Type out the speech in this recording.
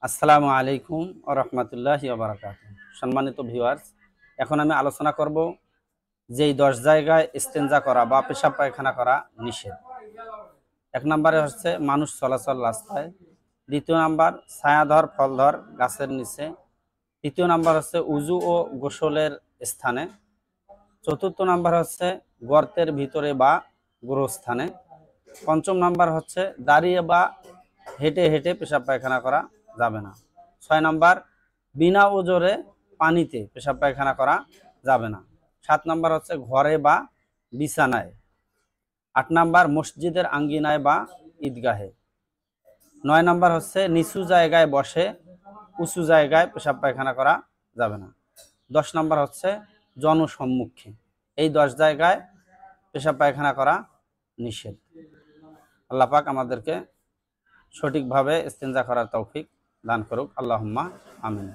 আসসালামু আলাইকুম ওয়া রাহমাতুল্লাহি ওয়া বারাকাতুহু। সম্মানিত ভিউয়ার্স, এখন আমি আলোচনা করব যেই 10 জায়গায় ইস্তেঞ্জা করা বা পেশাব পায়খানা করা নিষেধ। এক নম্বরে হচ্ছে মানুষ চলাচল রাস্তায়, দ্বিতীয় নাম্বার ছায়াধর ফলধর গাছের নিচে, তৃতীয় নাম্বার হচ্ছে উজু ও গোসলের স্থানে, চতুর্থ নাম্বার হচ্ছে গর্তের ভিতরে বা গোরস্থানে, পঞ্চম নাম্বার হচ্ছে দাঁড়িয়ে বা হেঁটে হেঁটে পেশাব পায়খানা করা যাবে না। 6 নাম্বার বিনা ওজরে পানিতে পেশাব পায়খানা করা যাবে না। 7 নাম্বার হচ্ছে ঘরে বা বিছানায়। 8 নাম্বার মসজিদের আঙ্গিনায় বা ঈদগাহে। 9 নাম্বার হচ্ছে নিচু জায়গায় বসে উঁচু জায়গায় পেশাব পায়খানা করা যাবে না। 10 নাম্বার হচ্ছে জনসম্মুখে। এই 10 জায়গায় পেশাব পায়খানা করা নিষেধ। আল্লাহ পাক আমাদেরকে সঠিকভাবে ইস্তেঞ্জা করার তৌফিক দান করুক। আল্লাহুম্মা আমিন।